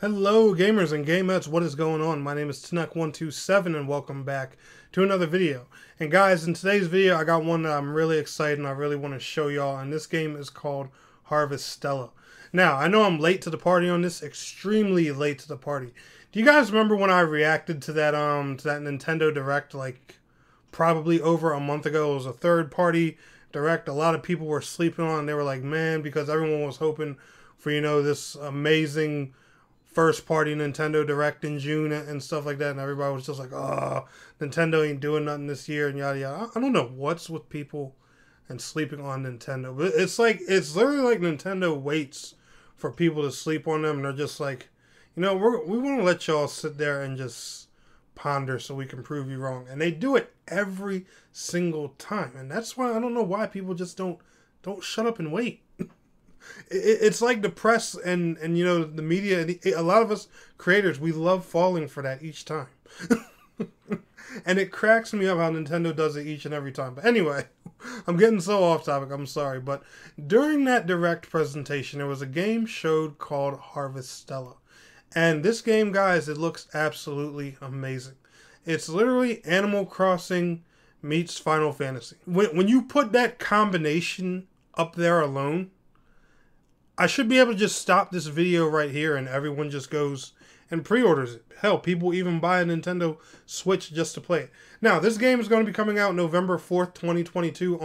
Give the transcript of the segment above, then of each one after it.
Hello gamers and gamettes, what is going on? My name is Tnek127 and welcome back to another video. And guys, in today's video I got one that I'm really excited and I really want to show y'all, and this game is called Harvestella. Now, I know I'm late to the party on this, extremely late to the party. Do you guys remember when I reacted to that Nintendo Direct like probably over a month ago? It was a third party Direct. A lot of people were sleeping on it, and they were like, man, because everyone was hoping for, you know, this amazing first party Nintendo Direct in June and stuff like that, and everybody was just like, oh, Nintendo ain't doing nothing this year and yada yada. I don't know what's with people and sleeping on Nintendo, but it's literally like Nintendo waits for people to sleep on them, and they're just like, you know, we want to let y'all sit there and just ponder so we can prove you wrong, and they do it every single time, and that's why I don't know why people just don't shut up and wait. It's like the press and you know, the media, a lot of us creators, we love falling for that each time. And it cracks me up how Nintendo does it each and every time. But anyway, I'm getting so off topic, I'm sorry. But during that Direct presentation, there was a game showed called Harvestella. And this game, guys, it looks absolutely amazing. It's literally Animal Crossing meets Final Fantasy. When you put that combination up there alone, I should be able to just stop this video right here and everyone just goes and pre-orders it. Hell, people even buy a Nintendo Switch just to play it. Now, this game is going to be coming out November 4th, 2022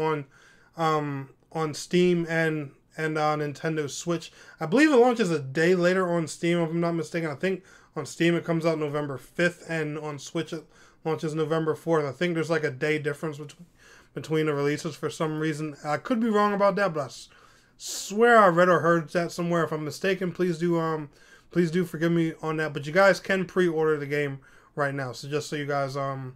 on Steam and Nintendo Switch. I believe it launches a day later on Steam, if I'm not mistaken. I think on Steam it comes out November 5th, and on Switch it launches November 4th. I think there's like a day difference between the releases for some reason. I could be wrong about that, but I swear I read or heard that somewhere. If I'm mistaken, please do forgive me on that. But you guys can pre-order the game right now. So just so you guys know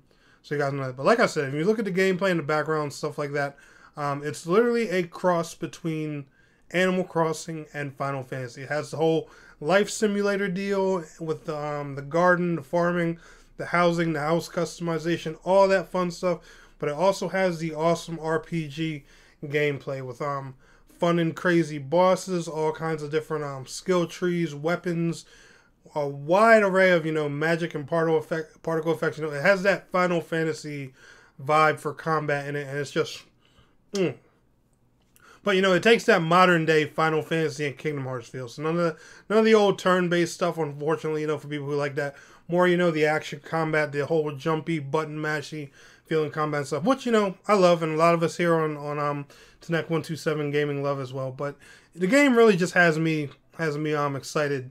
that. But like I said, if you look at the gameplay in the background, stuff like that, it's literally a cross between Animal Crossing and Final Fantasy. It has the whole life simulator deal with the garden, the farming, the housing, the house customization, all that fun stuff. But it also has the awesome RPG gameplay with fun and crazy bosses, all kinds of different skill trees, weapons, a wide array of, you know, magic and particle effects. You know, it has that Final Fantasy vibe for combat in it, and it's just, But, you know, it takes that modern day Final Fantasy and Kingdom Hearts feel. So none of the old turn-based stuff, unfortunately, you know, for people who like that. More, you know, the action combat, the whole jumpy, button mashy feeling combat stuff, which, you know, I love, and a lot of us here on Tnek127 Gaming love as well. But the game really just has me excited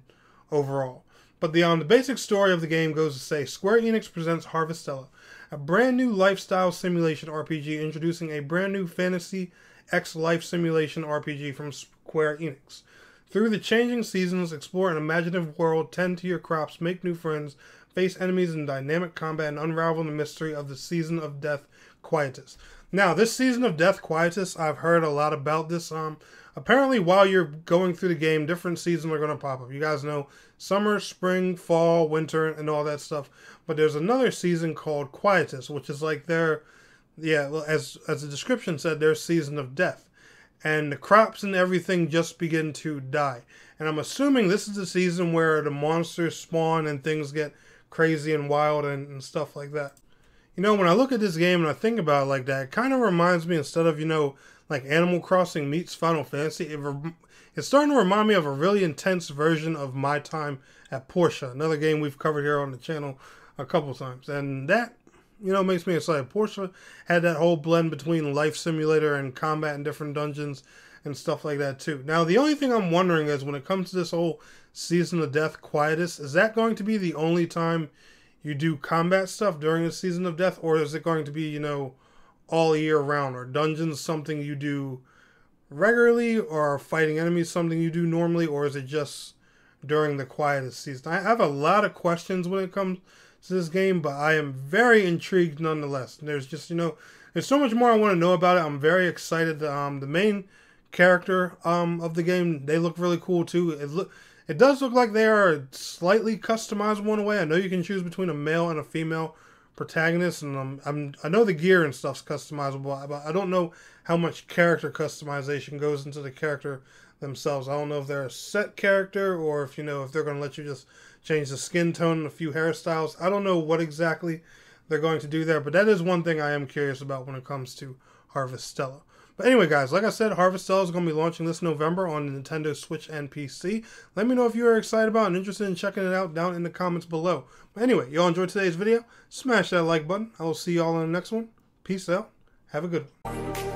overall. But the basic story of the game goes to say, Square Enix presents Harvestella, a brand new lifestyle simulation RPG introducing a brand new fantasy X life simulation RPG from Square Enix. Through the changing seasons, explore an imaginative world, tend to your crops, make new friends, face enemies in dynamic combat, and unravel the mystery of the Season of Death Quietus. Now, this Season of Death Quietus, I've heard a lot about this. Apparently, while you're going through the game, different seasons are going to pop up. You guys know summer, spring, fall, winter, and all that stuff. But there's another season called Quietus, which is like their, well, as the description said, their season of death. And the crops and everything just begin to die. And I'm assuming this is the season where the monsters spawn and things get crazy and wild and stuff like that. You know, when I look at this game and I think about it like that, it kind of reminds me, instead of, you know, like Animal Crossing meets Final Fantasy, it's starting to remind me of a really intense version of My Time at Portia, another game we've covered here on the channel a couple times. And that, you know, makes me excited. Portia had that whole blend between life simulator and combat in different dungeons and stuff like that too. Now, the only thing I'm wondering is, when it comes to this whole Season of Death Quietus, is that going to be the only time you do combat stuff during the Season of Death, or is it going to be, you know, all year round? Or dungeons something you do regularly, or fighting enemies something you do normally, or is it just during the Quietus season? I have a lot of questions when it comes to this game, but I am very intrigued nonetheless. There's just, you know, there's so much more I want to know about it. I'm very excited. The main character of the game, they look really cool too. It does look like they are slightly customizable in a way. I know you can choose between a male and a female protagonist, and I know the gear and stuff's customizable, but I don't know how much character customization goes into the character themselves. I don't know if they're a set character or if, you know, if they're going to let you just change the skin tone and a few hairstyles. I don't know what exactly they're going to do there, but that is one thing I am curious about when it comes to Harvestella. But anyway, guys, like I said, Harvestella is going to be launching this November on Nintendo Switch and PC. Let me know if you are excited about and interested in checking it out down in the comments below. But anyway, y'all enjoyed today's video. Smash that like button. I will see y'all in the next one. Peace out. Have a good one.